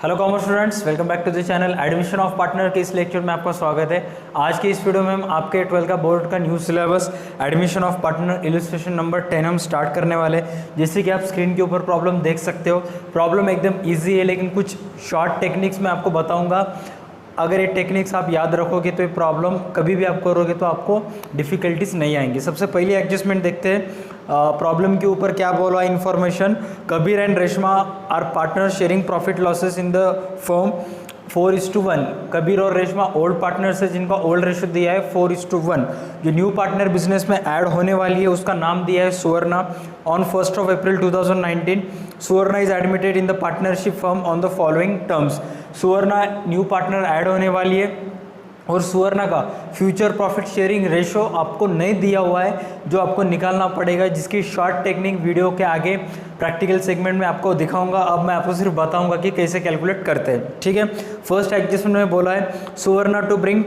Hello commerce students, welcome back to the channel. Admission of partner के इस lecture में आपका स्वागत है। आज के इस वीडियो में हम आपके 12 का बोर्ड का new syllabus admission of partner illustration number 10 हम स्टार्ट करने वाले हैं। जैसे कि आप स्क्रीन के ऊपर प्रॉब्लम देख सकते हो, प्रॉब्लम एकदम ईजी है, लेकिन कुछ शॉर्ट टेक्निक्स मैं आपको बताऊँगा। अगर ये टेक्निक्स आप याद रखोगे तो ये प्रॉब्लम कभी भी आप करोगे तो आपको डिफ़िकल्टीज नहीं आएंगी। सबसे पहले एडजस्टमेंट देखते हैं। प्रॉब्लम के ऊपर क्या बोला information, Kabir and Reshma are partner sharing profit losses in the firm 4:1। Kabir और रेशमा ओल्ड पार्टनर्स है जिनका ओल्ड रेशो दिया है 4:1। जो न्यू पार्टनर बिजनेस में ऐड होने वाली है उसका नाम दिया है Suvarna. On 1 April 2019 Suvarna is admitted in the partnership firm on the following terms. Suvarna new partner add होने वाली है और सुवर्णा का फ्यूचर प्रॉफिट शेयरिंग रेशो आपको नहीं दिया हुआ है, जो आपको निकालना पड़ेगा, जिसकी शॉर्ट टेक्निक वीडियो के आगे प्रैक्टिकल सेगमेंट में आपको दिखाऊंगा। अब मैं आपको सिर्फ बताऊंगा कि कैसे कैलकुलेट करते हैं, ठीक है। फर्स्ट एडजस्टमेंट में बोला है Suvarna to bring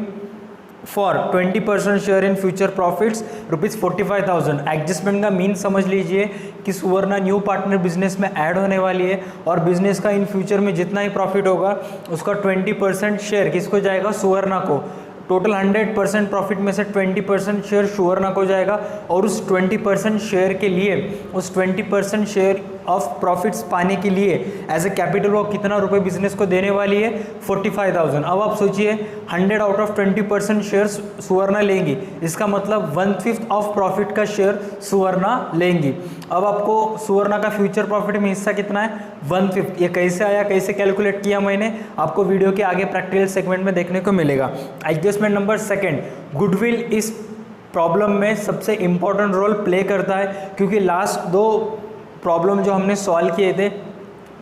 for 20% share in future profits ₹45,000। Adjustment का मीन समझ लीजिए कि सुवर्णा न्यू पार्टनर बिजनेस में ऐड होने वाली है और बिजनेस का इन फ्यूचर में जितना ही प्रॉफिट होगा उसका 20% शेयर किसको जाएगा, सुवर्णा को। टोटल 100% प्रॉफिट में से 20% शेयर सुवर्णा को जाएगा और उस 20% शेयर के लिए, उस 20% शेयर ऑफ प्रॉफिट्स पाने के लिए एज ए कैपिटल वो कितना रुपए बिजनेस को देने वाली है, 45,000। अब आप सोचिए 100 आउट ऑफ 20% शेयर सुवर्णा लेंगी, इसका मतलब 1/5 ऑफ प्रॉफिट का शेयर सुवर्णा लेंगी। अब आपको सुवर्णा का फ्यूचर प्रॉफिट में हिस्सा कितना है, 1/5। ये कैसे आया, कैसे कैलकुलेट किया मैंने, आपको वीडियो के आगे प्रैक्टिकल सेगमेंट में देखने को मिलेगा। एडजस्टमेंट नंबर सेकेंड, गुडविल इस प्रॉब्लम में सबसे इंपॉर्टेंट रोल प्ले करता है, क्योंकि लास्ट दो प्रॉब्लम जो हमने सॉल्व किए थे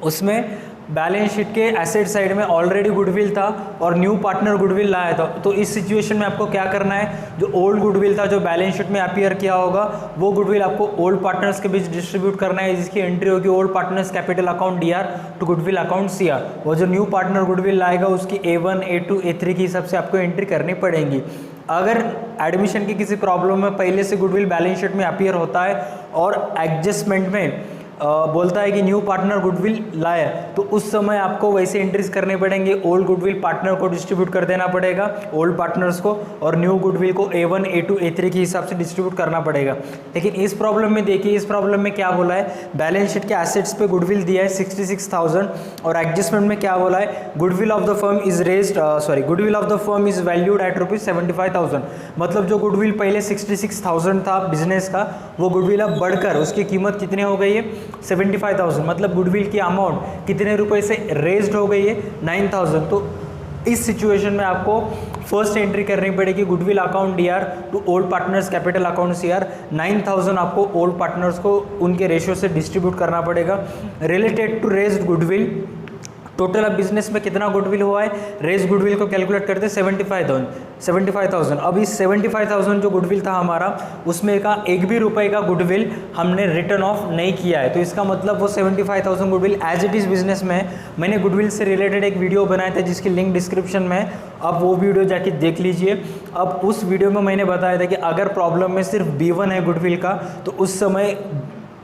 उसमें बैलेंस शीट के एसेट साइड में ऑलरेडी गुडविल था और न्यू पार्टनर गुडविल लाया था। तो इस सिचुएशन में आपको क्या करना है, जो ओल्ड गुडविल था जो बैलेंस शीट में अपीयर किया होगा वो गुडविल आपको ओल्ड पार्टनर्स के बीच डिस्ट्रीब्यूट करना है, जिसकी एंट्री होगी old partners capital account DR to goodwill account CR। वो जो न्यू पार्टनर गुडविल लाएगा उसकी A1 A2 A3 के हिसाब से आपको एंट्री करनी पड़ेगी। अगर एडमिशन की किसी प्रॉब्लम में पहले से गुडविल बैलेंस शीट में अपीयर होता है और एडजस्टमेंट में बोलता है कि न्यू पार्टनर गुडविल लाया, तो उस समय आपको वैसे एंट्रीज करने पड़ेंगे। ओल्ड गुडविल पार्टनर को डिस्ट्रीब्यूट कर देना पड़ेगा, ओल्ड पार्टनर्स को, और न्यू गुडविल को A1 A2 A3 के हिसाब से डिस्ट्रीब्यूट करना पड़ेगा। लेकिन इस प्रॉब्लम में देखिए, इस प्रॉब्लम में क्या बोला है, बैलेंस शीट के एसेट्स पे गुडविल दिया है 66,000 और एडजस्टमेंट में क्या बोला है, goodwill of the firm is goodwill of the firm is valued at ₹75,000। मतलब जो गुडविल पहले 66,000 था बिजनेस का, वो गुडविल अब बढ़कर उसकी कीमत कितनी हो गई है, 75,000। मतलब गुडविल की अमाउंट कितने रुपए से रेज्ड हो गई है, 9,000। तो इस सिचुएशन में आपको फर्स्ट एंट्री करनी पड़ेगी goodwill account DR to old partners capital account CR। 9,000 आपको ओल्ड पार्टनर्स को उनके रेशियो से डिस्ट्रीब्यूट करना पड़ेगा। Related to raised goodwill, total अब बिजनेस में कितना गुडविल हुआ है, रेज गुडविल को कैलकुलेट करते हैं 75,000। अब इस 75,000 जो गुडविल था हमारा, उसमें का एक भी रुपए का गुडविल हमने रिटर्न ऑफ नहीं किया है। तो इसका मतलब वो 75,000 goodwill as it is business में है। मैंने गुडविल से रिलेटेड एक वीडियो बनाया था जिसकी लिंक डिस्क्रिप्शन में है, अब वो वीडियो जाके देख लीजिए। अब उस वीडियो में मैंने बताया था कि अगर प्रॉब्लम में सिर्फ B1 है गुडविल का, तो उस समय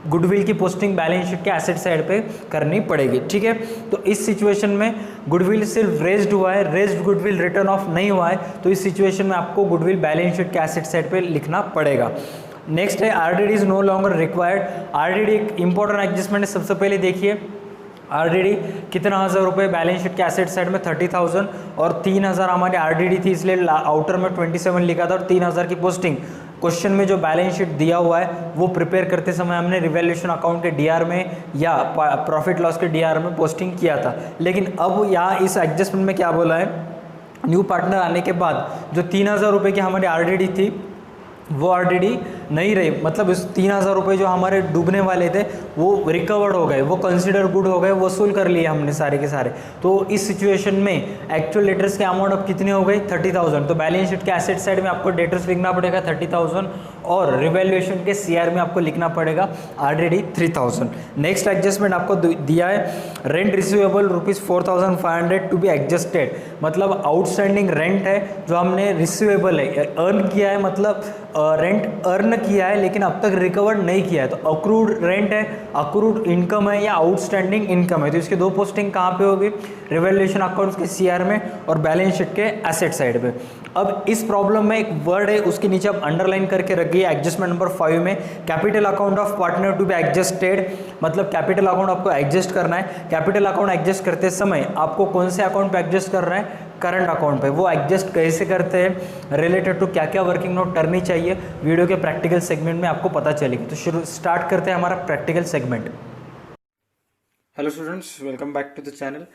गुडविल की पोस्टिंग बैलेंस शीट के एसेट साइड पे करनी पड़ेगी, ठीक है। तो इस सिचुएशन में गुडविल सिर्फ रेज्ड हुआ है, रेज्ड गुडविल रिटर्न ऑफ नहीं हुआ है, तो इस सिचुएशन में आपको गुडविल बैलेंस शीट के एसेट साइड पे लिखना पड़ेगा। नेक्स्ट है RDD is no longer required. RDD एक इंपॉर्टेंट एडजस्टमेंट है। सबसे पहले देखिए RDD कितना हज़ार रुपये, बैलेंस शीट के एसेट साइड में 30,000 और 3,000 हमारी RDD थी, इसलिए आउटर में 27 लिखा था और 3,000 की पोस्टिंग। क्वेश्चन में जो बैलेंस शीट दिया हुआ है वो प्रिपेयर करते समय हमने रिवैल्यूएशन अकाउंट के DR में या प्रॉफिट लॉस के DR में पोस्टिंग किया था। लेकिन अब यहाँ इस एडजस्टमेंट में क्या बोला है, न्यू पार्टनर आने के बाद जो 3,000 रुपये की हमारी RDD थी वो RDD नहीं रही। मतलब इस 3,000 रुपये जो हमारे डूबने वाले थे वो रिकवर्ड हो गए, वो कंसिडर गुड हो गए, वसूल कर लिए हमने सारे के सारे। तो इस सिचुएशन में एक्चुअल डेटर्स के अमाउंट अब कितने हो गई, 30,000। तो बैलेंस शीट के एसेट साइड में आपको डेटर्स लिखना पड़ेगा 30,000 और रिवैल्यूएशन के CR में आपको लिखना पड़ेगा RDD 3,000। नेक्स्ट एडजस्टमेंट आपको दिया है rent receivable ₹4,500 to be adjusted. मतलब आउटस्टैंडिंग रेंट है जो हमने रिसीवेबल है, अर्न किया है, मतलब रेंट अर्न किया है लेकिन अब तक रिकवर नहीं किया है, तो अक्रूड रेंट है, अक्रूड इनकम है या आउटस्टैंडिंग इनकम है। तो इसके दो पोस्टिंग कहाँ पे होगी, रिवैल्यूएशन अकाउंट्स के सीआर में और बैलेंस शीट के एसेट साइड पे। अब इस प्रॉब्लम में एक वर्ड है, उसके नीचे आप अंडरलाइन करके रखिए एडजस्टमेंट नंबर 5 में, capital account of partner to be adjusted, मतलब कैपिटल अकाउंट आपको एडजस्ट करना है। कैपिटल अकाउंट एडजस्ट करते समय आपको कौन से अकाउंट पे एडजस्ट कर रहे हैं, करंट अकाउंट पे। वो एडजस्ट कैसे करते हैं, रिलेटेड टू क्या क्या वर्किंग नोट करनी चाहिए, वीडियो के प्रैक्टिकल सेगमेंट में आपको पता चलेगी। तो शुरू स्टार्ट करते हैं हमारा practical segment. Hello students, welcome back to the channel.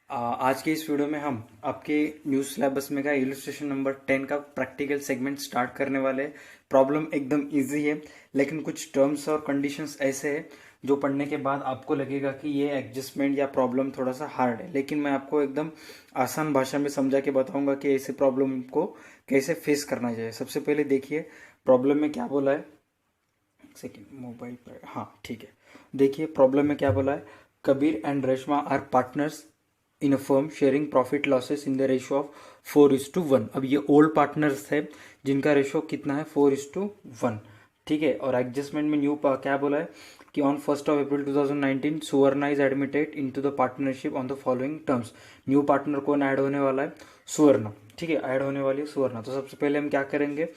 आज के इस वीडियो में हम आपके न्यू सिलेबस में का इलस्ट्रेशन नंबर 10 का प्रैक्टिकल सेगमेंट स्टार्ट करने वाले हैं। प्रॉब्लम एकदम इजी है, लेकिन कुछ टर्म्स और कंडीशंस ऐसे हैं जो पढ़ने के बाद आपको लगेगा कि ये एडजस्टमेंट या प्रॉब्लम थोड़ा सा हार्ड है, लेकिन मैं आपको एकदम आसान भाषा में समझा के बताऊंगा कि ऐसे प्रॉब्लम को कैसे फेस करना चाहिए। सबसे पहले देखिए प्रॉब्लम में क्या बोला है, सेकेंड मोबाइल पर, हाँ ठीक है। देखिए प्रॉब्लम में क्या बोला है, Kabir and Reshma are partners in a firm sharing profit losses in the ratio of 4:1। अब ये ओल्ड पार्टनर्स है जिनका रेशियो कितना है, 4:1, ठीक है। और एडजस्टमेंट में न्यू क्या बोला है कि on 1 April 2019 Suvarna is admitted into the partnership on the following terms. New partner कौन ऐड होने वाला है, सुवर्णा, ठीक है, ऐड होने वाली है सुवर्णा। तो सबसे पहले हम क्या करेंगे,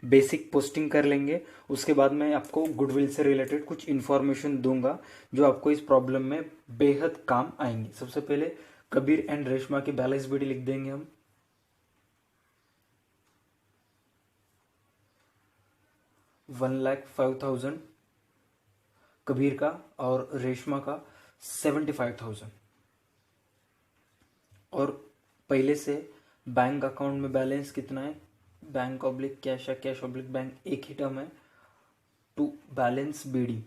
बेसिक पोस्टिंग कर लेंगे, उसके बाद मैं आपको गुडविल से रिलेटेड कुछ इन्फॉर्मेशन दूंगा जो आपको इस प्रॉब्लम में बेहद काम आएंगे। सबसे पहले कबीर एंड रेशमा की बैलेंस बीडी लिख देंगे हम, 1,05,000 कबीर का और रेशमा का 75,000। और पहले से बैंक अकाउंट में बैलेंस कितना है, बैंक ऑब्लिक कैश है, कैश ऑब्लिक बैंक, एक ही टर्म है, टू बैलेंस बीडी।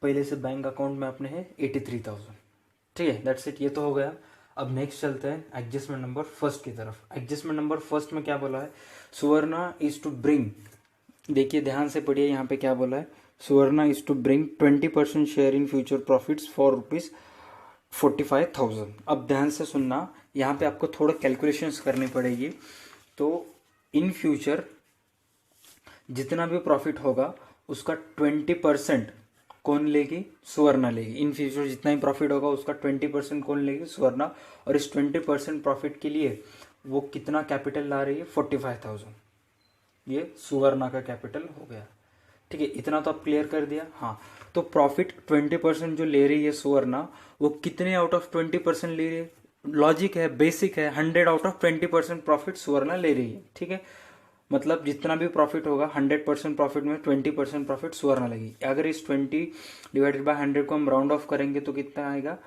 पहले से बैंक अकाउंट में अपने है 83,000, ठीक है, दैट्स इट, ये तो हो गया। अब नेक्स्ट चलते हैं एडजस्टमेंट नंबर फर्स्ट की तरफ। एडजस्टमेंट नंबर फर्स्ट में क्या बोला है, सुवर्णा इज टू ब्रिंग, देखिए ध्यान से पढ़िए यहाँ पे क्या बोला है, Suvarna is to bring 20% share in future profits for ₹45,000। अब ध्यान से सुनना, यहाँ पे आपको थोड़ा कैलकुलेशंस करनी पड़ेगी। तो इन फ्यूचर जितना भी प्रॉफिट होगा उसका 20% कौन लेगी, सुवर्णा लेगी। इन फ्यूचर जितना ही प्रॉफिट होगा उसका 20% कौन लेगी, सुवर्णा। और इस 20% प्रॉफिट के लिए वो कितना कैपिटल ला रही है, 45,000, ये सुवर्णा का कैपिटल हो गया, ठीक है। इतना तो आप क्लियर कर दिया, हाँ। तो प्रॉफिट 20% जो ले रही है सुवर्णा, वो कितने आउट ऑफ 20% ले रही है, लॉजिक है, बेसिक है, 100 आउट ऑफ 20% प्रॉफिट सुवर्णा ले रही है, ठीक है। मतलब जितना भी प्रॉफिट होगा 100% प्रॉफिट में 20% प्रॉफिट सुवर्णा लगेगी। अगर इस 20 डिवाइडेड बाय 100 को हम राउंड ऑफ करेंगे तो कितना आएगा,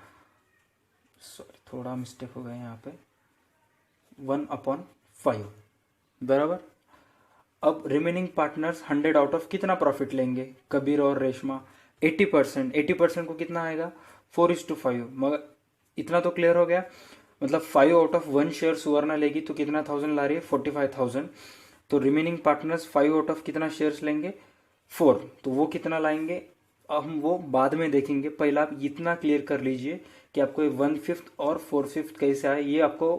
सॉरी थोड़ा मिस्टेक हो गया यहाँ पे, 1/5, बराबर। अब रिमेनिंग पार्टनर्स 100 आउट ऑफ कितना प्रॉफिट लेंगे, कबीर और रेशमा 80% को कितना आएगा, 4:5। मगर इतना तो क्लियर हो गया, मतलब 5 आउट ऑफ 1 शेयर सुवर्णा लेगी तो कितना 1000 ला रही है, 45,000। तो रिमेनिंग पार्टनर्स 5 आउट ऑफ कितना शेयर्स लेंगे, 4, तो वो कितना लाएंगे हम वो बाद में देखेंगे। पहले आप इतना क्लियर कर लीजिए कि आपको 1/5 और 4/5 कैसे आए, ये आपको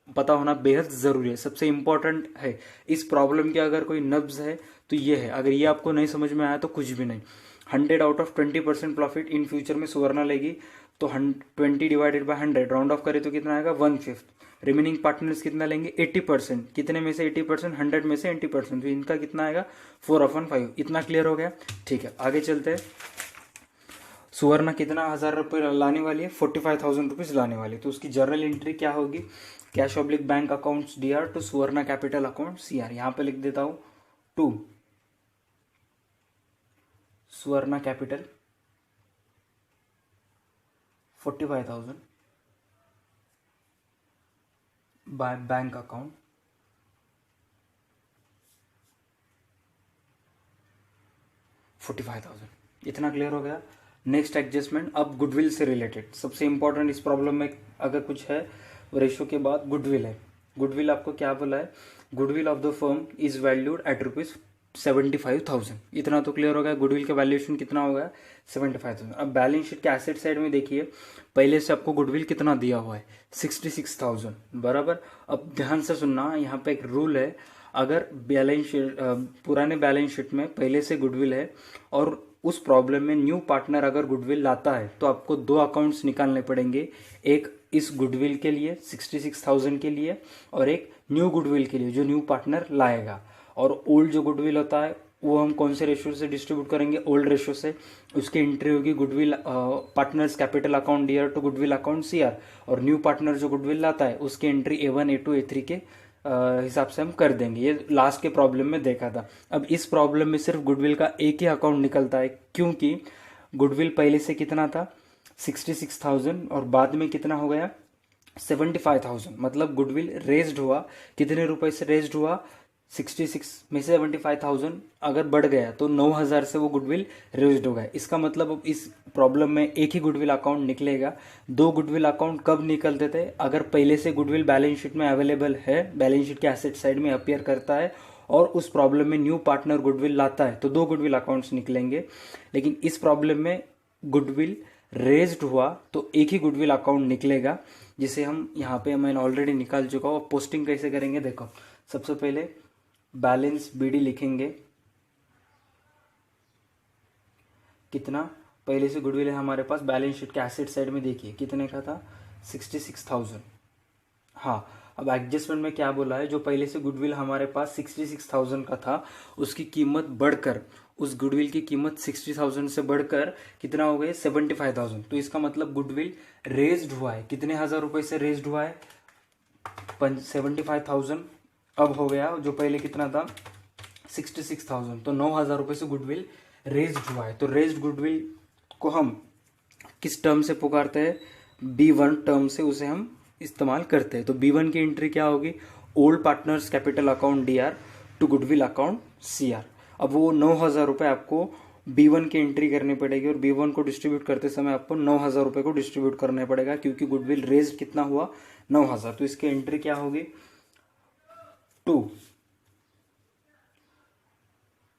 पता होना बेहद ज़रूरी है, सबसे इम्पोर्टेंट है। इस प्रॉब्लम के अगर कोई नब्ज है तो ये है, अगर ये आपको नहीं समझ में आया तो कुछ भी नहीं। 100 out of 20% profit in future में सुवर्णा लेगी, तो 20 डिवाइडेड बाय 100 राउंड ऑफ करें तो कितना आएगा, 1/5। रिमेनिंग पार्टनर्स कितना लेंगे, 80%, कितने में से 80%, 100 में से 80%, तो इनका कितना आएगा, 4/5। इतना क्लियर हो गया, ठीक है। आगे चलते हैं, सुवर्णा कितना 1000 रुपये लाने वाली है, 45,000 रुपीज लाने वाली है। तो उसकी जर्नल एंट्री क्या होगी, cash oblique bank accounts DR to Suvarna capital account CR। यहां पे लिख देता हूं to Suvarna capital 45,000 by bank account 45,000। इतना क्लियर हो गया। नेक्स्ट एडजस्टमेंट, अब गुडविल से रिलेटेड सबसे इंपॉर्टेंट इस प्रॉब्लम में अगर कुछ है, रेशो के बाद गुडविल है। गुडविल आपको क्या बोला है, goodwill of the firm is valued at 75,000। इतना तो क्लियर हो गया, गुडविल का वैल्यूएशन कितना हो गया 75,000। अब बैलेंस शीट के एसेट साइड में देखिए, पहले से आपको गुडविल कितना दिया हुआ है 66,000 बराबर। अब ध्यान से सुनना, यहाँ पे एक रूल है, अगर बैलेंस शीट पुराने बैलेंस शीट में पहले से गुडविल है और उस प्रॉब्लम में न्यू पार्टनर अगर गुडविल लाता है तो आपको दो अकाउंट्स निकालने पड़ेंगे, एक इस गुडविल के लिए 66,000 के लिए और एक न्यू गुडविल के लिए जो न्यू पार्टनर लाएगा। और ओल्ड जो गुडविल होता है वो हम कौन से रेशियो से डिस्ट्रीब्यूट करेंगे, ओल्ड रेशियो से। उसकी एंट्री होगी goodwill partners capital account DR to goodwill account CR, और न्यू पार्टनर जो गुडविल लाता है उसकी एंट्री A1 A2 A3 के हिसाब से हम कर देंगे। ये लास्ट के प्रॉब्लम में देखा था। अब इस प्रॉब्लम में सिर्फ गुडविल का एक ही अकाउंट निकलता है, क्योंकि गुडविल पहले से कितना था 66,000 और बाद में कितना हो गया 75,000। मतलब गुडविल रेज्ड हुआ, कितने रुपए से रेज्ड हुआ 66 में से 75,000 अगर बढ़ गया तो 9,000 से वो गुडविल रेज्ड हो गया। इसका मतलब अब इस प्रॉब्लम में एक ही गुडविल अकाउंट निकलेगा। दो गुडविल अकाउंट कब निकलते थे, अगर पहले से गुडविल बैलेंस शीट में अवेलेबल है, बैलेंस शीट के एसेट साइड में अपीयर करता है और उस प्रॉब्लम में न्यू पार्टनर गुडविल लाता है तो दो गुडविल अकाउंट्स निकलेंगे। लेकिन इस प्रॉब्लम में गुडविल रेज्ड हुआ तो एक ही गुडविल अकाउंट निकलेगा, जिसे हम यहाँ पे मैंने ऑलरेडी निकाल चुका हूँ। पोस्टिंग कैसे करेंगे देखो, सबसे पहले बैलेंस BD लिखेंगे, कितना पहले से गुडविल है हमारे पास, बैलेंस शीट के एसेट साइड में देखिए कितने का था 66,000। हाँ, अब एडजस्टमेंट में क्या बोला है, जो पहले से गुडविल हमारे पास 66,000 का था उसकी कीमत बढ़कर, उस गुडविल की कीमत 60,000 से बढ़कर कितना हो गई 75,000। तो इसका मतलब गुडविल रेज्ड हुआ है, कितने हजार रुपए से रेज्ड हुआ है 75,000। अब हो गया, जो पहले कितना था 66,000, तो 9,000 रुपए से गुडविल रेज्ड हुआ है। तो रेज्ड गुडविल को हम किस टर्म से पुकारते हैं, B1 टर्म से उसे हम इस्तेमाल करते हैं। तो B1 की एंट्री क्या होगी, old partners capital account DR to goodwill account CR। अब वो 9,000 रुपये आपको B1 की एंट्री करनी पड़ेगी और B1 को डिस्ट्रीब्यूट करते समय आपको 9,000 रुपये को डिस्ट्रीब्यूट करना पड़ेगा, क्योंकि गुडविल रेज्ड कितना हुआ 9,000। तो इसकी एंट्री क्या होगी, to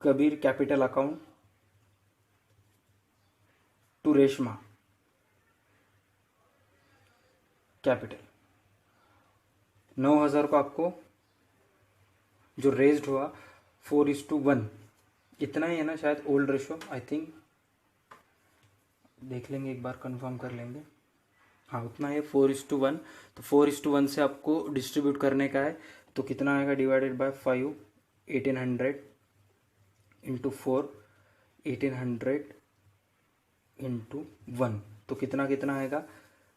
Kabir capital account to Reshma capital. 9,000 को आपको जो रेज्ड हुआ 4:1, इतना ही है ना शायद ओल्ड रेशो, आई थिंक देख लेंगे एक बार, कंफर्म कर लेंगे। हाँ उतना है 4:1। तो 4:1 से आपको डिस्ट्रीब्यूट करने का है, तो कितना आएगा डिवाइडेड बाय 5, 1800 इंटू 4, 1800 इंटू 1, तो कितना कितना आएगा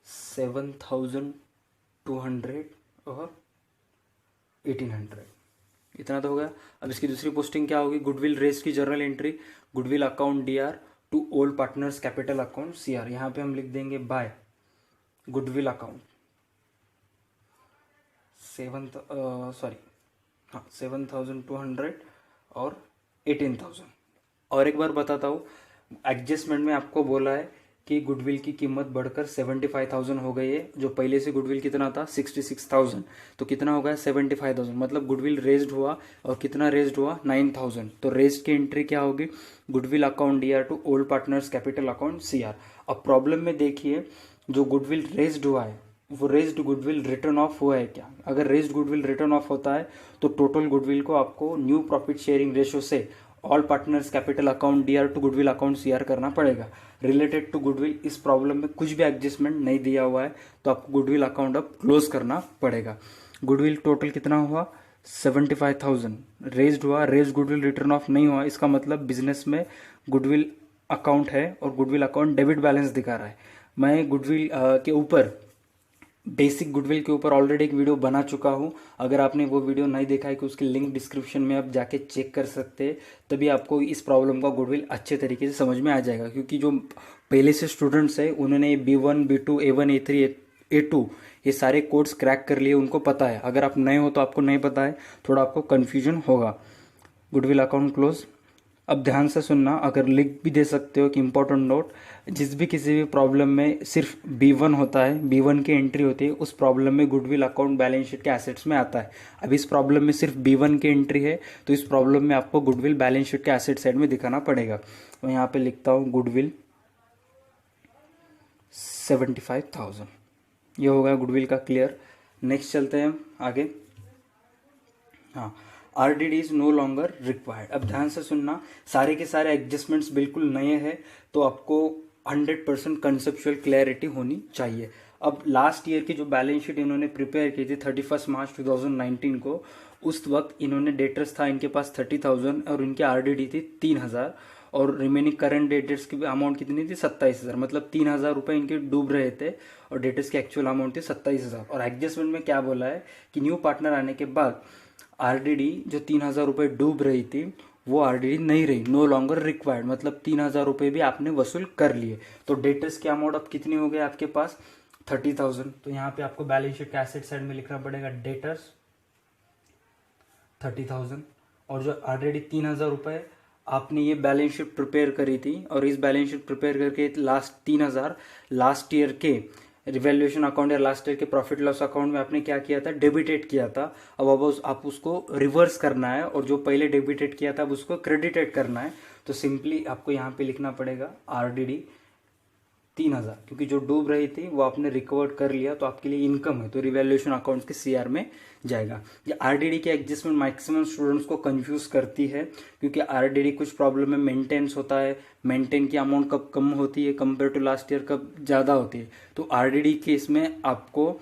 7,200 और 1800, इतना तो हो गया। अब इसकी दूसरी पोस्टिंग क्या होगी, गुडविल रेज की journal entry goodwill account DR to old partners capital account CR। यहाँ पे हम लिख देंगे बाय गुडविल अकाउंट 7,200 और 18,000। और एक बार बताता हूँ, एडजस्टमेंट में आपको बोला है कि गुडविल की कीमत बढ़कर 75,000 हो गई है। जो पहले से गुडविल कितना था 66,000, तो कितना हो गया 75,000। मतलब गुडविल रेज्ड हुआ और कितना रेज्ड हुआ 9,000। तो रेज्ड की एंट्री क्या होगी, goodwill account DR to old partners capital account CR। अब प्रॉब्लम में देखिए, जो गुडविल रेज्ड हुआ है वो रेज्ड गुडविल रिटर्न ऑफ हुआ है क्या। अगर रेज्ड गुडविल रिटर्न ऑफ होता है तो टोटल गुडविल को आपको न्यू प्रॉफिट शेयरिंग रेशियो से all partners capital account DR to goodwill account CR करना पड़ेगा। रिलेटेड टू गुडविल इस प्रॉब्लम में कुछ भी एडजस्टमेंट नहीं दिया हुआ है, तो आपको गुडविल अकाउंट अब क्लोज करना पड़ेगा। गुडविल टोटल कितना हुआ 75,000 रेज्ड हुआ, रेज्ड गुडविल रिटर्न ऑफ नहीं हुआ, इसका मतलब बिजनेस में गुडविल अकाउंट है और गुडविल अकाउंट डेबिट बैलेंस दिखा रहा है। मैं गुडविल के ऊपर बेसिक गुडविल के ऊपर ऑलरेडी एक वीडियो बना चुका हूं, अगर आपने वो वीडियो नहीं देखा है कि उसकी लिंक डिस्क्रिप्शन में आप जाके चेक कर सकते हैं, तभी आपको इस प्रॉब्लम का गुडविल अच्छे तरीके से समझ में आ जाएगा। क्योंकि जो पहले से स्टूडेंट्स है उन्होंने B1 B2 A1 A3 A2 ये सारे कोड्स क्रैक कर लिए, उनको पता है। अगर आप नए हो तो आपको नहीं पता है, थोड़ा आपको कन्फ्यूजन होगा। Goodwill account close. अब ध्यान से सुनना, अगर लिख भी दे सकते हो कि इंपॉर्टेंट नोट, जिस भी किसी भी प्रॉब्लम में सिर्फ B1 होता है, B1 की एंट्री होती है, उस प्रॉब्लम में गुडविल अकाउंट बैलेंस शीट के एसेट्स में आता है। अब इस प्रॉब्लम में सिर्फ B1 की एंट्री है, तो इस प्रॉब्लम में आपको गुडविल बैलेंस शीट के एसेट साइड में दिखाना पड़ेगा। तो यहाँ पे लिखता हूँ गुडविल 75,000, ये होगा गुडविल का। क्लियर। नेक्स्ट चलते हैं हम आगे। हाँ, RDD is no longer required. अब ध्यान से सुनना, सारे के सारे एडजस्टमेंट्स बिल्कुल नए हैं, तो आपको 100% कंसेप्चुअल क्लैरिटी होनी चाहिए। अब लास्ट ईयर की जो बैलेंस शीट इन्होंने प्रिपेयर की थी 31 मार्च 2019 को, उस वक्त इन्होंने डेटर्स था इनके पास 30,000 और इनके RDD थी 3,000 और रिमेनिंग करंट डेटर्स की अमाउंट कितनी थी 27,000। मतलब 3,000 रुपये इनके डूब रहे थे और डेटर्स की एक्चुअल अमाउंट थी 27,000। और एडजस्टमेंट में क्या बोला है कि न्यू पार्टनर आने के बाद RDD जो 3,000 रुपये डूब रही थी वो RDD नहीं रही, नो लॉन्गर रिक्वायर्ड, मतलब 3,000 रुपये भी आपने वसूल कर लिए। तो डेटर्स की अमाउंट अब कितनी हो गई आपके पास 30,000। तो यहाँ पे आपको बैलेंस शीट के एसेट साइड में लिखना पड़ेगा डेटर्स 30,000 और जो RDD 3,000 रुपये आपने ये बैलेंस शीट प्रिपेयर करी थी और इस बैलेंस शीट प्रिपेयर करके लास्ट 3,000 लास्ट ईयर के रिवैल्यूएशन अकाउंट या लास्ट ईयर के प्रॉफिट लॉस अकाउंट में आपने क्या किया था, डेबिटेड किया था। अब आप उसको रिवर्स करना है और जो पहले डेबिटेड किया था अब उसको क्रेडिटेड करना है। तो सिंपली आपको यहाँ पे लिखना पड़ेगा RDD 3,000, क्योंकि जो डूब रही थी वो आपने रिकवर कर लिया तो आपके लिए इनकम है, तो रिवैल्यूएशन अकाउंट के CR में जाएगा। ये RDD की एडजस्टमेंट मैक्सिमम स्टूडेंट्स को कंफ्यूज करती है, क्योंकि RDD कुछ प्रॉब्लम में मेंटेनेंस होता है, मेंटेन की अमाउंट कब कम होती है कंपेयर टू लास्ट ईयर, कब ज़्यादा होती है। तो RDD केस में आपको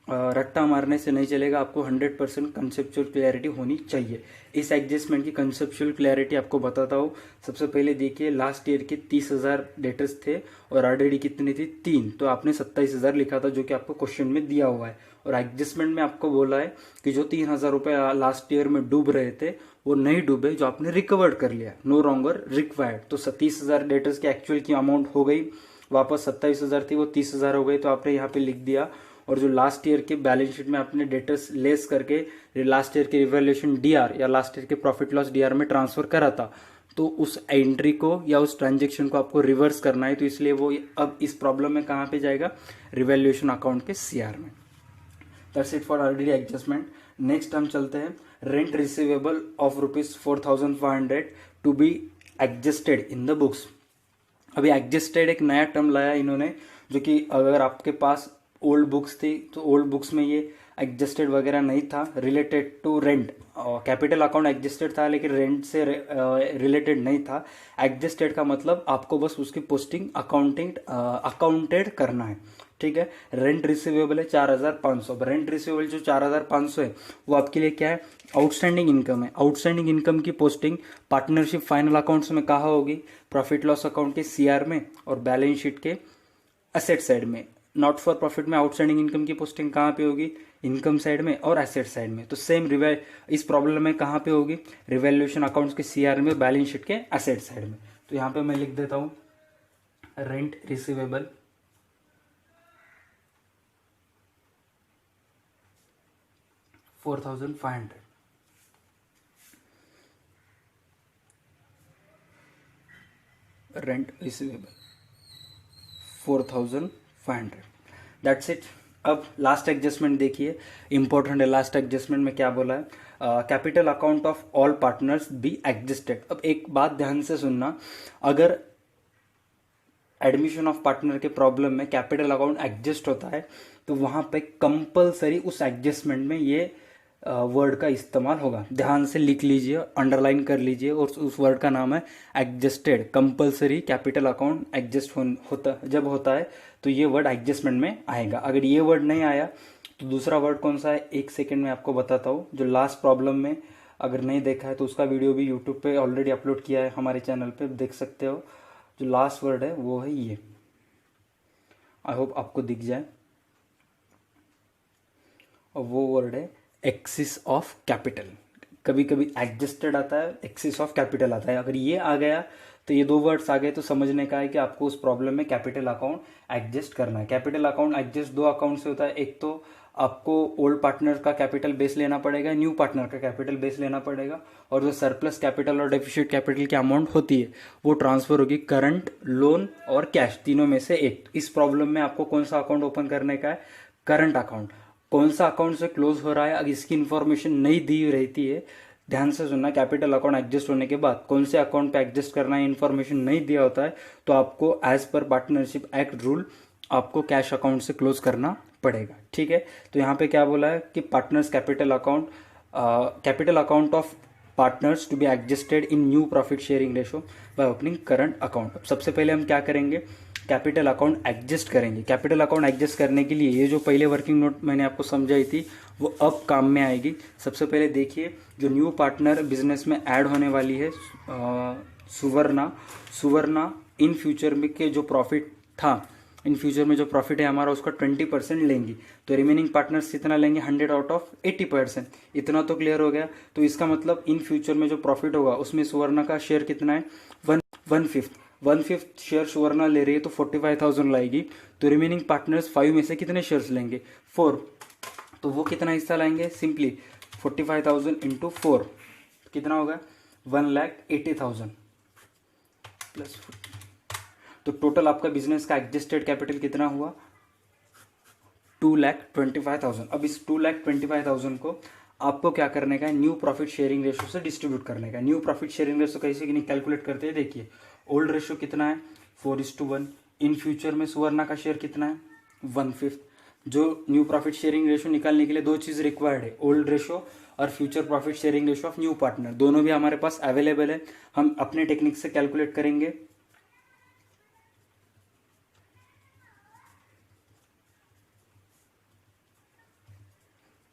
रट्टा मारने से नहीं चलेगा, आपको 100% कंसेप्चुअल क्लैरिटी होनी चाहिए। इस एडजस्टमेंट की कंसेप्चुअल क्लैरिटी आपको बताता हूँ। सबसे पहले देखिए, लास्ट ईयर के 30,000 डेटर्स थे और RDD कितनी थी 3, तो आपने 27,000 लिखा था जो कि आपको क्वेश्चन में दिया हुआ है। और एडजस्टमेंट में आपको बोला है कि जो 3,000 रुपये लास्ट ईयर में डूब रहे थे वो नहीं डूबे, जो आपने रिकवर्ड कर लिया, नो लॉन्गर रिक्वायर्ड। तो 30,000 डेटर्स की एक्चुअल की अमाउंट हो गई वापस, 27,000 थी वो 30,000 हो गई, तो आपने यहाँ पे लिख दिया। और जो लास्ट ईयर के बैलेंस शीट में आपने डेटर्स लेस करके लास्ट ईयर के रिवैल्यूएशन DR या लास्ट ईयर के प्रॉफिट लॉस DR में ट्रांसफर करा था, तो उस एंट्री को या उस ट्रांजेक्शन को आपको रिवर्स करना है। तो इसलिए वो अब इस प्रॉब्लम में कहाँ पे जाएगा, रिवैल्यूएशन अकाउंट के CR में। That's it for RDD adjustment. Next हम चलते हैं, rent receivable of ₹4,500 to be adjusted in the books. अभी एडजस्टेड एक नया टर्म लाया इन्होंने, जो कि अगर आपके पास ओल्ड बुक्स थी तो ओल्ड बुक्स में ये एडजस्टेड वगैरह नहीं था। Related to rent, capital account adjusted था लेकिन रेंट से रिलेटेड नहीं था। एडजस्टेड का मतलब आपको बस उसकी पोस्टिंग अकाउंटेड करना है, ठीक है। रेंट रिसीवेबल है 4,500। रेंट रिसीवेबल जो 4,500 है वो आपके लिए क्या है, आउटस्टैंडिंग इनकम है। आउटस्टैंडिंग इनकम की पोस्टिंग पार्टनरशिप फाइनल अकाउंट्स में कहाँ होगी, प्रॉफिट लॉस अकाउंट के CR में और बैलेंस शीट के एसेट साइड में। नॉट फॉर प्रॉफिट में आउटस्टैंडिंग इनकम की पोस्टिंग कहाँ पे होगी, इनकम साइड में और एसेट साइड में। तो सेम इस प्रॉब्लम में कहाँ पे होगी, रिवैल्यूएशन अकाउंट्स के CR में, बैलेंस शीट के एसेट साइड में। तो यहाँ पे मैं लिख देता हूँ rent receivable $4,500, rent receivable 4,500, that's it. अब लास्ट एडजस्टमेंट देखिए, इंपॉर्टेंट है। लास्ट एडजस्टमेंट में क्या बोला है, capital account of all partners be adjusted. अब एक बात ध्यान से सुनना, अगर एडमिशन ऑफ पार्टनर के प्रॉब्लम में कैपिटल अकाउंट एडजस्ट होता है तो वहां पे कंपलसरी उस एडजस्टमेंट में ये वर्ड का इस्तेमाल होगा। ध्यान से लिख लीजिए, अंडरलाइन कर लीजिए, और उस वर्ड का नाम है adjusted. Compulsory capital account adjust जब होता है तो ये वर्ड एडजस्टमेंट में आएगा। अगर ये वर्ड नहीं आया तो दूसरा वर्ड कौन सा है, एक सेकेंड में आपको बताता हूँ। जो लास्ट प्रॉब्लम में अगर नहीं देखा है तो उसका वीडियो भी यूट्यूब पे ऑलरेडी अपलोड किया है, हमारे चैनल पे देख सकते हो। जो लास्ट वर्ड है वो है ये, आई होप आपको दिख जाए, और वो वर्ड है एक्सिस ऑफ कैपिटल। कभी कभी एडजस्टेड आता है, एक्सिस ऑफ कैपिटल आता है। अगर ये आ गया तो ये दो वर्ड्स आ गए तो समझने का है कि आपको उस प्रॉब्लम में कैपिटल अकाउंट एडजस्ट करना है। कैपिटल अकाउंट एडजस्ट दो अकाउंट से होता है, एक तो आपको ओल्ड पार्टनर का कैपिटल बेस लेना पड़ेगा, न्यू पार्टनर का कैपिटल बेस लेना पड़ेगा, और जो सरप्लस कैपिटल और डेफिसिट कैपिटल की अमाउंट होती है वो ट्रांसफर होगी करंट, लोन और कैश, तीनों में से एक। इस प्रॉब्लम में आपको कौन सा अकाउंट ओपन करने का है? Current account. कौन सा अकाउंट से क्लोज हो रहा है अगर इसकी इन्फॉर्मेशन नहीं दी रहती है, ध्यान से सुनना, कैपिटल अकाउंट एडजस्ट होने के बाद कौन से अकाउंट पे एडजस्ट करना है इन्फॉर्मेशन नहीं दिया होता है तो आपको as per partnership act rule आपको कैश अकाउंट से क्लोज करना पड़ेगा। ठीक है, तो यहाँ पे क्या बोला है कि partners capital account of partners to be adjusted in new profit sharing ratio by opening current account. सबसे पहले हम क्या करेंगे? कैपिटल अकाउंट एडजस्ट करेंगे। कैपिटल अकाउंट एडजस्ट करने के लिए ये जो पहले वर्किंग नोट मैंने आपको समझाई थी वो अब काम में आएगी। सबसे पहले देखिए, जो न्यू पार्टनर बिजनेस में ऐड होने वाली है सुवर्णा इन फ्यूचर में के जो प्रॉफिट था, इन फ्यूचर में जो प्रॉफिट है हमारा उसका 20% लेंगी, तो रिमेनिंग पार्टनर्स कितना लेंगे? 100 आउट ऑफ 80%। इतना तो क्लियर हो गया। तो इसका मतलब इन फ्यूचर में जो प्रॉफिट होगा उसमें सुवर्णा का शेयर कितना है? 1/5 शेयर सुवर्णा ले रही है तो 45,000 लाएगी। तो रिमेनिंग पार्टनर्स 5 में से कितने शेयर्स लेंगे? 4। तो वो कितना हिस्सा लाएंगे? सिंपली 45,000 इंटू 4 कितना होगा? 1,80,000 प्लस। तो टोटल आपका बिजनेस का एडजस्टेड कैपिटल कितना हुआ? 2,25,000। अब इस 2,25,000 को आपको क्या करने का है? न्यू प्रॉफिट शेयरिंग रेशो से डिस्ट्रीब्यूट करने का। न्यू प्रॉफिट शेयरिंग रेशो कैसे कैलकुलेट करते हैं? देखिए, ओल्ड रेशो कितना है? 4:1। इन फ्यूचर में सुवर्णा का शेयर कितना है? 1/5। जो न्यू प्रॉफिट शेयरिंग रेशो निकालने के लिए दो चीज रिक्वायर्ड है, ओल्ड रेशो और future profit sharing ratio of new partner. दोनों भी हमारे पास अवेलेबल है। हम अपने टेक्निक से कैलकुलेट करेंगे।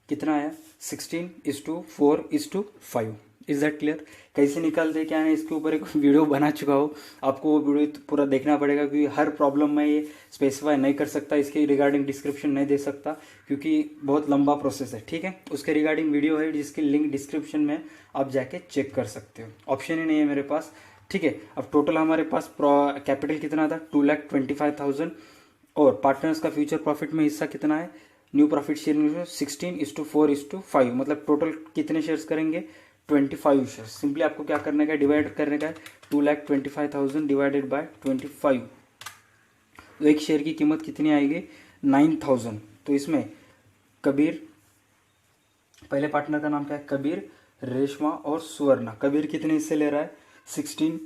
कितना आया? 16:4:5। Is that clear? कैसे निकालते क्या है, इसके ऊपर एक वीडियो बना चुका हूँ, आपको वो वीडियो तो पूरा देखना पड़ेगा क्योंकि हर प्रॉब्लम में ये स्पेसिफाई नहीं कर सकता, इसके रिगार्डिंग डिस्क्रिप्शन नहीं दे सकता क्योंकि बहुत लंबा प्रोसेस है। ठीक है, उसके रिगार्डिंग वीडियो है जिसकी लिंक डिस्क्रिप्शन में आप जाके चेक कर सकते हो, ऑप्शन ही नहीं है मेरे पास। ठीक है, अब टोटल हमारे पास कैपिटल कितना था? 2,25,000 और पार्टनर्स का फ्यूचर प्रॉफिट में हिस्सा कितना है? न्यू प्रॉफिट शेयरिंग 16:4:5, मतलब टोटल कितने शेयर्स करेंगे? 25 शेयर्स। सिंपली आपको क्या करने का है? डिवाइड करने का है। 2,25,000 डिवाइडेड बाय 25। तो एक शेयर की कीमत कितनी आएगी? 9,000। तो इसमें कबीर, पहले पार्टनर का नाम क्या है? कबीर, रेशमा और सुवर्णा। कबीर कितने हिस्से ले रहा है? 16,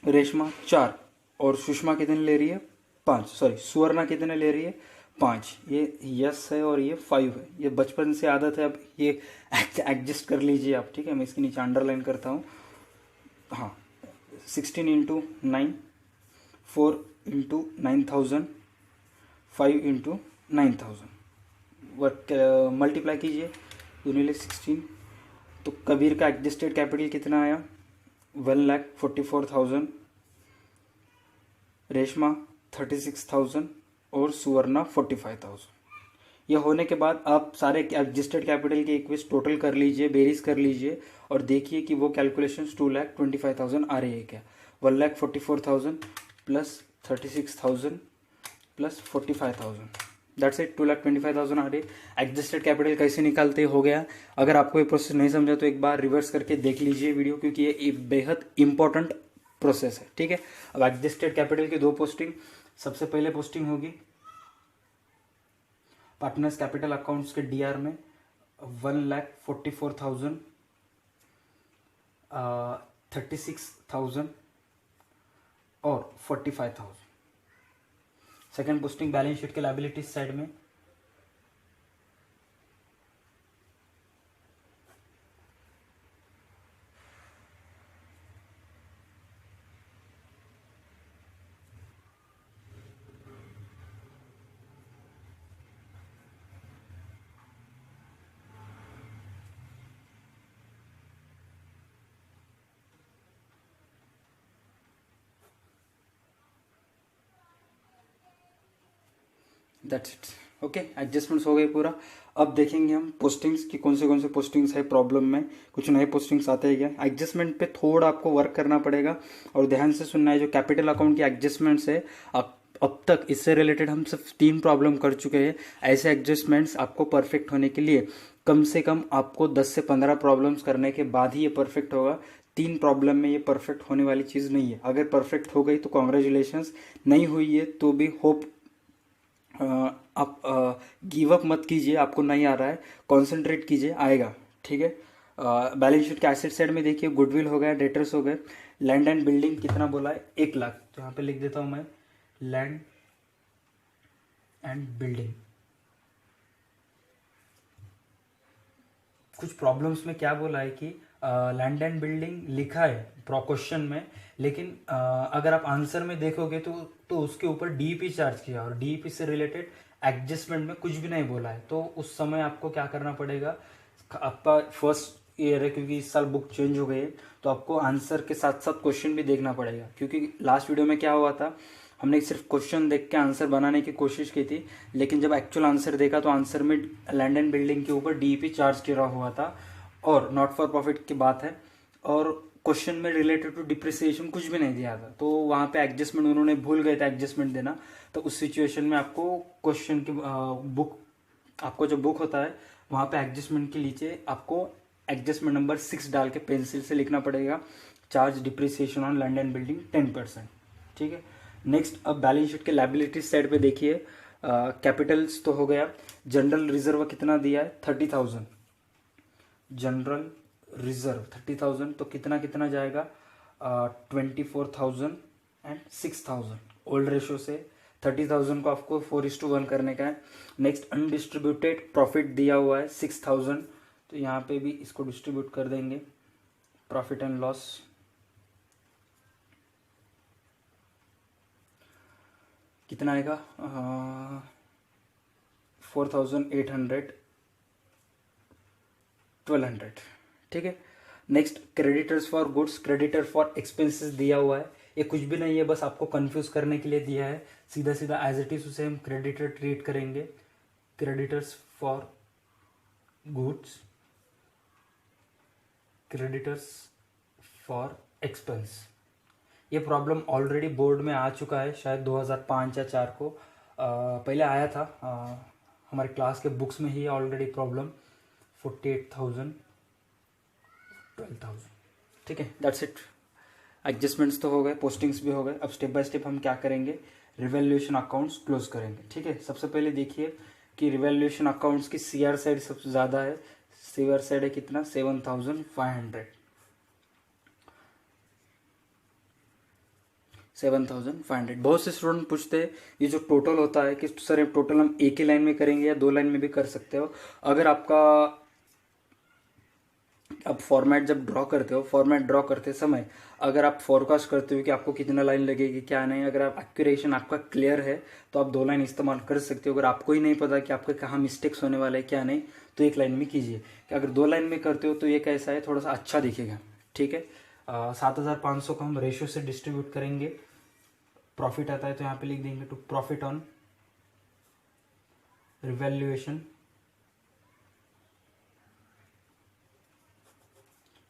रेशमा 4 और सुषमा कितने ले रही है? 5। सॉरी, सुवर्णा कितने ले रही है? 5। ये यस है और ये 5 है। ये बचपन से आदत है, अब ये एडजस्ट कर लीजिए आप। ठीक है, मैं इसके नीचे अंडरलाइन करता हूँ। हाँ, 16 into 9, 4 into 9,000, 5 into 9,000, work multiply कीजिए, 2 16। तो कबीर का एडजस्टेड कैपिटल कितना आया? 1,44,000, रेशमा 36,000 और सुवर्णा 45,000। यह होने के बाद आप सारे एडजस्टेड कैपिटल के इक्विस टोटल कर लीजिए, बेरीज कर लीजिए और देखिए कि वो कैलकुलेशन 2,25,000 आ रही है क्या? 1,44,000 प्लस 36,000 प्लस 45,000, दैट्स इट। 2,25,000 आ रही है। एडजस्टेड कैपिटल कैसे निकालते हो गया। अगर आपको ये प्रोसेस नहीं समझा तो एक बार रिवर्स करके देख लीजिए वीडियो, क्योंकि ये बेहद इंपॉर्टेंट प्रोसेस है। ठीक है, अब एडजस्टेड कैपिटल की दो पोस्टिंग। सबसे पहले पोस्टिंग होगी पार्टनर्स कैपिटल अकाउंट्स के डीआर में 1,44,000, 36,000 और 45,000। सेकेंड पोस्टिंग बैलेंस शीट के लायबिलिटीज साइड में दैट्स इट। ओके, एडजस्टमेंट्स हो गए पूरा। अब देखेंगे हम पोस्टिंग्स की कौन से पोस्टिंग्स है प्रॉब्लम में, कुछ नए पोस्टिंग्स आते हैं क्या। एडजस्टमेंट पे थोड़ा आपको वर्क करना पड़ेगा और ध्यान से सुनना है। जो कैपिटल अकाउंट की एडजस्टमेंट्स है, अब तक इससे रिलेटेड हम सिर्फ 3 प्रॉब्लम कर चुके हैं। ऐसे एडजस्टमेंट्स आपको परफेक्ट होने के लिए कम से कम आपको 10 से 15 प्रॉब्लम्स करने के बाद ही ये परफेक्ट होगा। 3 प्रॉब्लम में ये परफेक्ट होने वाली चीज़ नहीं है। अगर परफेक्ट हो गई तो कॉन्ग्रेचुलेशंस, नहीं हुई है तो भी होप आप गिव अप मत कीजिए। आपको नहीं आ रहा है, कॉन्सेंट्रेट कीजिए, आएगा। ठीक है। बैलेंस शीट के एसेट साइड में देखिए, गुडविल हो गया, डेटर्स हो गए। लैंड एंड बिल्डिंग कितना बोला है, 1 लाख। तो यहाँ पे लिख देता हूँ मैं, लैंड एंड बिल्डिंग। कुछ प्रॉब्लम्स में क्या बोला है कि लैंड एंड बिल्डिंग लिखा है क्वेश्चन में, लेकिन अगर आप आंसर में देखोगे तो उसके ऊपर डीईपी चार्ज किया और डीईपी से रिलेटेड एडजस्टमेंट में कुछ भी नहीं बोला है। तो उस समय आपको क्या करना पड़ेगा, आपका फर्स्ट ईयर है क्योंकि इस साल बुक चेंज हो गई है, तो आपको आंसर के साथ साथ क्वेश्चन भी देखना पड़ेगा। क्योंकि लास्ट वीडियो में क्या हुआ था, हमने सिर्फ क्वेश्चन देख के आंसर बनाने की कोशिश की थी, लेकिन जब एक्चुअल आंसर देखा तो आंसर में लैंड एंड बिल्डिंग के ऊपर डीईपी चार्ज किया हुआ था और नॉट फॉर प्रॉफिट की बात है, और क्वेश्चन में रिलेटेड टू डिप्रिसिएशन कुछ भी नहीं दिया था। तो वहाँ पे एडजस्टमेंट उन्होंने भूल गए थे एडजस्टमेंट देना। तो उस सिचुएशन में आपको क्वेश्चन की बुक, आपको जो बुक होता है वहाँ पे एडजस्टमेंट के नीचे आपको एडजस्टमेंट नंबर 6 डाल के पेंसिल से लिखना पड़ेगा, charge depreciation on land and building 10%। ठीक है। नेक्स्ट, अब बैलेंस शीट के लायबिलिटीज साइड पे देखिए, कैपिटल्स तो हो गया। जनरल रिजर्व कितना दिया है, 30,000। जनरल रिजर्व 30,000, तो कितना कितना जाएगा, 24,000 एंड 6,000। ओल्ड रेशो से 30,000 को आपको 4:1 करने का है। नेक्स्ट, अनडिस्ट्रीब्यूटेड प्रॉफिट दिया हुआ है 6,000, तो यहाँ पे भी इसको डिस्ट्रीब्यूट कर देंगे, प्रॉफिट एंड लॉस। कितना आएगा, 4,800, 1,200। ठीक है। Next, creditors for goods, creditor for expenses दिया हुआ है। ये कुछ भी नहीं है, बस आपको कंफ्यूज करने के लिए दिया है। सीधा सीधा एज इट इज उसे हम क्रेडिटर ट्रीट करेंगे। Creditors for goods, creditors for expense. ये प्रॉब्लम ऑलरेडी बोर्ड में आ चुका है, शायद 2005 या 4 को पहले आया था। हमारे क्लास के बुक्स में ही ऑलरेडी प्रॉब्लम 48,000, 12,000। ठीक है, दैट्स इट। एडजस्टमेंट्स तो हो गए, पोस्टिंग्स भी हो गए। अब स्टेप बाय स्टेप हम क्या करेंगे, रिवैल्यूएशन अकाउंट्स क्लोज करेंगे। ठीक है। सबसे पहले देखिए कि रिवैल्यूएशन अकाउंट्स की सीआर साइड सबसे ज़्यादा है। सीआर साइड है कितना, 7,500। 7,500। बहुत से स्टूडेंट पूछते हैं ये जो टोटल होता है कि सर ये टोटल हम एक ही लाइन में करेंगे या 2 लाइन में भी कर सकते हो। अगर आपका, अब फॉर्मेट जब ड्रॉ करते हो, फॉर्मेट ड्रॉ करते समय अगर आप फोरकास्ट करते हो कि आपको कितना लाइन लगेगी क्या नहीं, अगर आप एक्यूरेशन आपका क्लियर है तो आप 2 लाइन इस्तेमाल कर सकते हो। अगर आपको ही नहीं पता कि आपके कहाँ मिस्टेक्स होने वाले हैं क्या नहीं, तो 1 लाइन में कीजिए। कि अगर 2 लाइन में करते हो तो ये कैसा है, थोड़ा सा अच्छा दिखेगा। ठीक है। 7,500 को हम रेशियो से डिस्ट्रीब्यूट करेंगे। प्रॉफिट आता है तो यहाँ पे लिख देंगे to profit on revaluation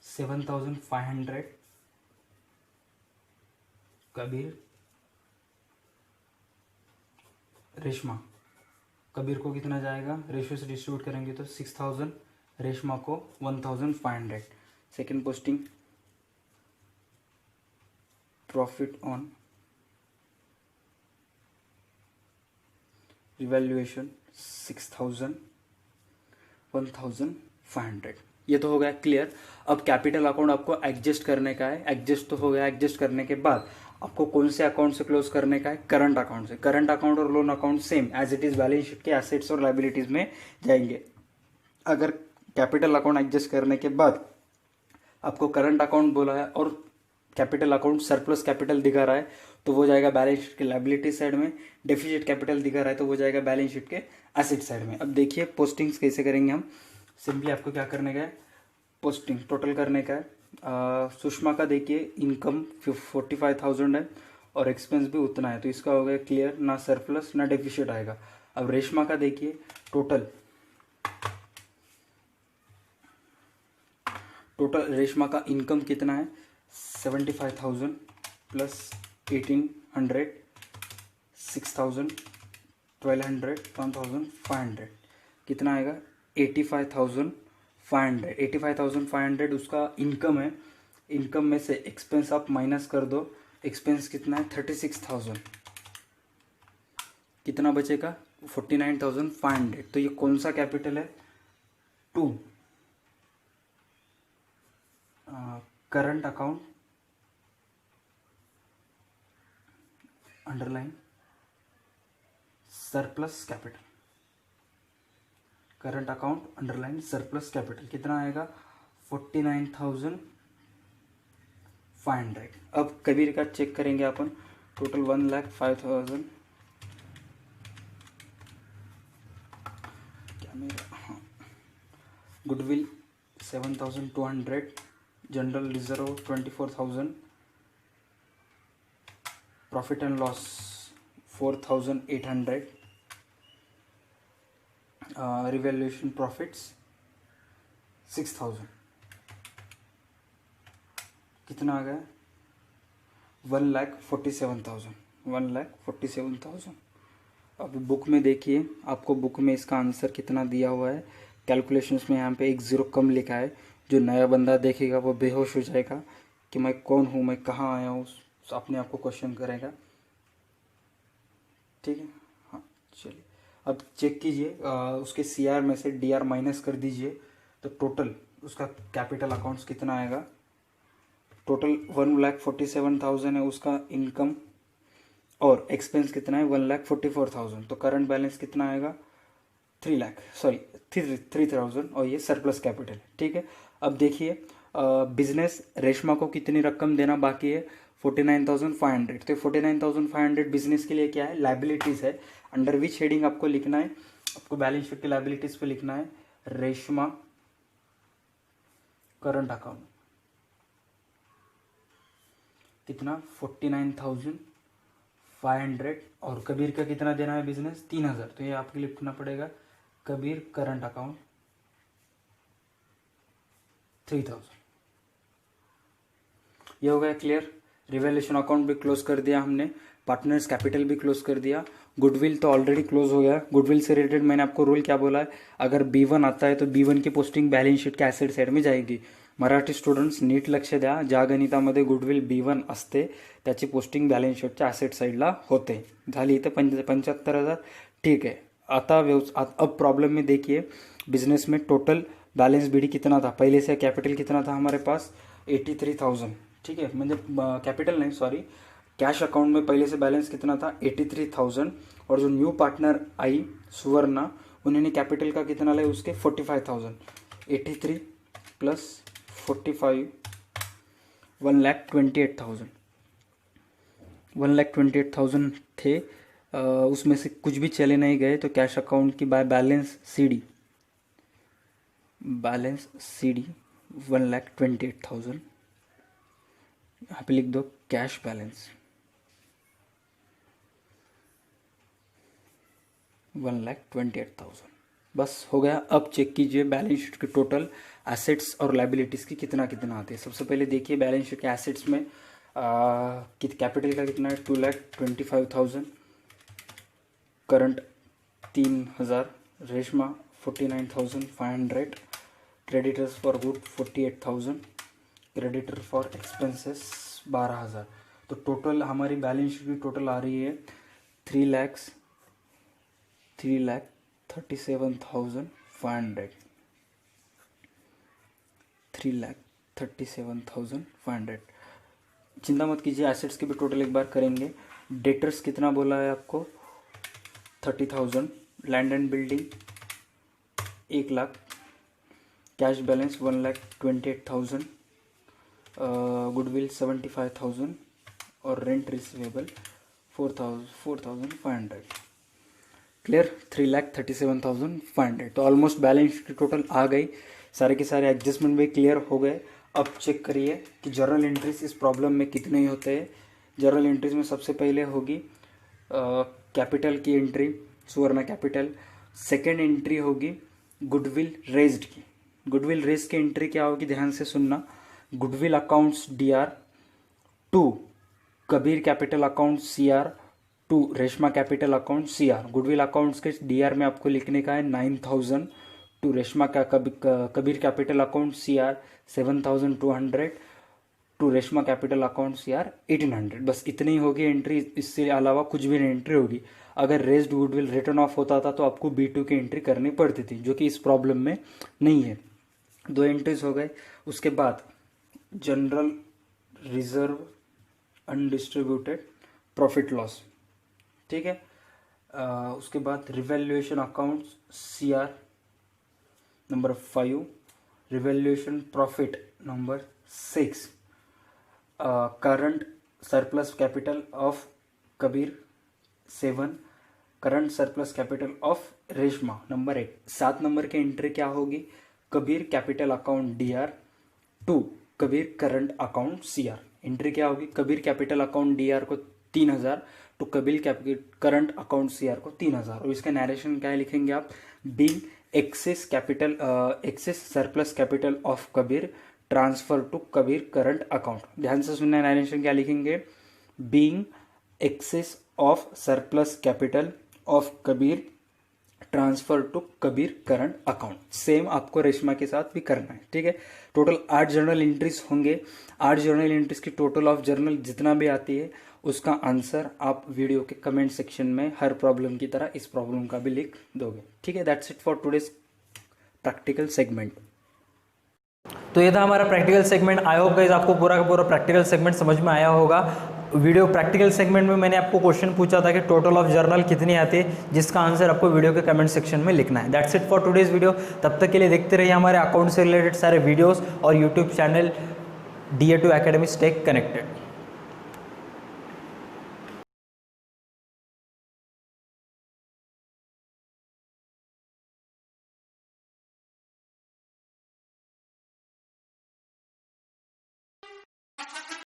7,500। Kabir, Reshma, Kabir को कितना जाएगा, रेशियो से डिस्ट्रीब्यूट करेंगे तो 6,000, रेशमा को 1,500। Second posting, profit on revaluation 6,000, 1,500। ये तो हो गया क्लियर। अब कैपिटल अकाउंट आपको एडजस्ट करने का है। एडजस्ट तो हो गया, एडजस्ट करने के बाद आपको कौन से अकाउंट से क्लोज करने का है, करंट अकाउंट से। करंट अकाउंट और loan account same as it is balance sheet के एसेट्स और लायबिलिटीज में जाएंगे। अगर कैपिटल अकाउंट एडजस्ट करने के बाद आपको करंट अकाउंट बोला है और कैपिटल अकाउंट सरप्लस कैपिटल दिखा रहा है तो वो जाएगा बैलेंस शीट के लायबिलिटी साइड में। डेफिसिट कैपिटल दिखा रहा है तो वो जाएगा बैलेंस शीट के एसेट साइड में। अब देखिए पोस्टिंग्स कैसे करेंगे हम। सिंपली आपको क्या करने का है, पोस्टिंग टोटल करने का है। सुषमा का देखिए इनकम 45,000 है और एक्सपेंस भी उतना है, तो इसका हो गया क्लियर, ना सरप्लस ना डेफिसिट आएगा। अब रेशमा का देखिए टोटल रेशमा का इनकम कितना है 75,000 प्लस 1800 6,000 1200 1,500 कितना आएगा 85,500 85,500 उसका इनकम है। इनकम में से एक्सपेंस आप माइनस कर दो, एक्सपेंस कितना है 36,000, कितना बचेगा 49,500। तो ये कौन सा कैपिटल है 2 current account underline surplus capital, current account underline surplus capital कितना आएगा 49,500। अब कबीर का चेक करेंगे अपन टोटल 1,05,000 क्या मेरा हाँ goodwill 7,200 general reserve 24,000 profit and loss 4,800 revaluation profits 6,000 कितना आ गया 1,47,000। अब बुक में देखिए, आपको बुक में इसका आंसर कितना दिया हुआ है कैलकुलेशंस में। यहाँ पे एक ज़ीरो कम लिखा है। जो नया बंदा देखेगा वो बेहोश हो जाएगा कि मैं कौन हूँ, मैं कहाँ आया हूँ, अपने आप को क्वेश्चन करेगा। ठीक है, हाँ चलिए अब चेक कीजिए, उसके CR में से DR माइनस कर दीजिए तो टोटल उसका कैपिटल अकाउंट्स कितना आएगा। टोटल 1,47,000 है उसका इनकम और एक्सपेंस कितना है 1,44,000। तो करंट बैलेंस कितना आएगा 3,000 और ये सरप्लस कैपिटल है। ठीक है, अब देखिए बिजनेस रेशमा को कितनी रकम देना बाकी है 49,500। तो 49,500 बिजनेस के लिए क्या है लाइबिलिटीज़ है। अंडर विच हेडिंग आपको लिखना है, आपको बैलेंस शीट की लाइबिलिटीज़ पे लिखना है रेशमा करंट अकाउंट कितना 49,500 और कबीर का कितना देना है बिजनेस 3,000। तो ये आपके लिए लिखना पड़ेगा कबीर करंट अकाउंट 3,000। ये हो गया क्लियर। रिवैल्यूएशन अकाउंट भी क्लोज कर दिया हमने, पार्टनर्स कैपिटल भी क्लोज कर दिया, गुडविल तो ऑलरेडी क्लोज हो गया। गुडविल से रिलेटेड मैंने आपको रूल क्या बोला है, अगर B1 आता है तो B1 की पोस्टिंग बैलेंस शीट के ॲसेट साईड में जाएगी। मराठी स्टुडंट्स नीट लक्ष द्या, ज्या गणितामध्ये गुडविल B1 असते त्याची पोस्टिंग बॅलन्स शीटच्या ॲसेट साईडला होते। झाली इथं 75,000। ठीक है, आता अब प्रॉब्लम में देखिए बिजनेस में टोटल बैलेंस BD कितना था, पहले से कैपिटल कितना था हमारे पास 83,000। ठीक है, म्हणजे कैपिटल नहीं सॉरी कैश अकाउंट में पहले से बैलेंस कितना था 83,000 और जो न्यू पार्टनर आई सुवर्णा उन्होंने कैपिटल का कितना लिया उसके 45,000। 83 प्लस 45 1,28,000। 1,28,000 थे, उसमें से कुछ भी चले नहीं गए तो कैश अकाउंट की बाय बैलेंस CD 1,28,000। यहाँ पे लिख दो कैश बैलेंस 1,28,000। बस हो गया। अब चेक कीजिए बैलेंस शीट के टोटल एसेट्स और लाइबिलिटीज़ की कितना कितना आते हैं। सबसे पहले देखिए बैलेंस शीट के एसेट्स में कैपिटल का कितना है 2,25,000, current 3,000, Reshma 49,500, creditors for good 48,000, creditor for expenses 12,000। तो टोटल हमारी बैलेंस शीट की टोटल आ रही है 3,37,500। 3,37,500। चिंता मत कीजिए, एसेट्स की भी टोटल एक बार करेंगे। डेटर्स कितना बोला है आपको 30,000, land and building 1,00,000, cash balance 1,28,000, goodwill 75,000 और रेंट रिसीवेबल 4,500। क्लियर 3,37,500। तो ऑलमोस्ट बैलेंस की टोटल आ गई, सारे के सारे एडजस्टमेंट भी क्लियर हो गए। अब चेक करिए कि जर्नल एंट्रीज इस प्रॉब्लम में कितने ही होते हैं। जर्नल एंट्रीज में सबसे पहले होगी कैपिटल की entry Suvarna capital. Second entry होगी गुडविल रेज्ड की। गुडविल रेज की एंट्री क्या होगी, ध्यान से सुनना। Goodwill accounts DR to Kabir capital account CR to Reshma capital account CR। Goodwill accounts के DR में आपको लिखने का है 9,000 टू रेशमा का Kabir capital account CR 7,200 to Reshma capital account CR 1,800। बस इतनी ही होगी एंट्री, इससे अलावा कुछ भी नहीं एंट्री होगी। अगर रेज्ड गुडविल रिटर्न ऑफ होता था तो आपको B2 की एंट्री करनी पड़ती थी, जो कि इस प्रॉब्लम में नहीं है। 2 एंट्रीज हो गए। उसके बाद general reserve undistributed profit loss, ठीक है। उसके बाद revaluation accounts CR number 5, revaluation profit number 6, current surplus capital of Kabir 7, current surplus capital of Reshma number 8। 7 number की एंट्री क्या होगी, Kabir capital account DR to Kabir current account CR। Entry क्या होगी, Kabir capital account DR को 3,000 to Kabir current account CR को 3,000। और इसका narration क्या लिखेंगे आप, being excess capital excess surplus capital of Kabir transfer to Kabir current account. ध्यान से सुनना, नरेशन क्या लिखेंगे, being excess of surplus capital of Kabir transfer to Kabir current account. Same आपको रेशमा के साथ भी करना है, ठीक है। टोटल 8 जर्नल एंट्रीज होंगे। 8 जर्नल एंट्रीज की टोटल ऑफ जर्नल जितना भी आती है उसका आंसर आप वीडियो के कमेंट सेक्शन में हर प्रॉब्लम की तरह इस प्रॉब्लम का भी लिख दोगे, ठीक है। That's it for today's practical segment. तो ये था हमारा practical segment. I hope guys आपको पूरा का पूरा प्रैक्टिकल सेगमेंट समझ में आया होगा। वीडियो प्रैक्टिकल सेगमेंट में मैंने आपको क्वेश्चन पूछा था कि टोटल ऑफ जर्नल कितनी आती है, जिसका आंसर आपको वीडियो के कमेंट सेक्शन में लिखना है। That's it for today's video. तब तक के लिए देखते रहिए हमारे अकाउंट से रिलेटेड सारे वीडियोस और YouTube channel DA2 Academy। Stay connected.